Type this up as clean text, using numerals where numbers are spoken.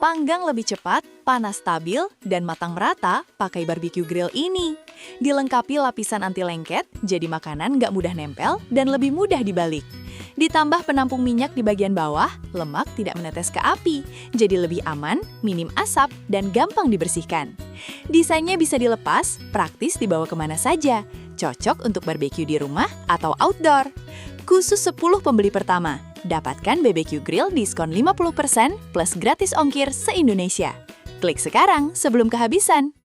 Panggang lebih cepat, panas stabil, dan matang merata pakai barbecue grill ini. Dilengkapi lapisan anti lengket, jadi makanan nggak mudah nempel dan lebih mudah dibalik. Ditambah penampung minyak di bagian bawah, lemak tidak menetes ke api, jadi lebih aman, minim asap, dan gampang dibersihkan. Desainnya bisa dilepas, praktis dibawa kemana saja, cocok untuk barbeque di rumah atau outdoor. Khusus 10 pembeli pertama, dapatkan BBQ Grill diskon 50% plus gratis ongkir se-Indonesia. Klik sekarang sebelum kehabisan.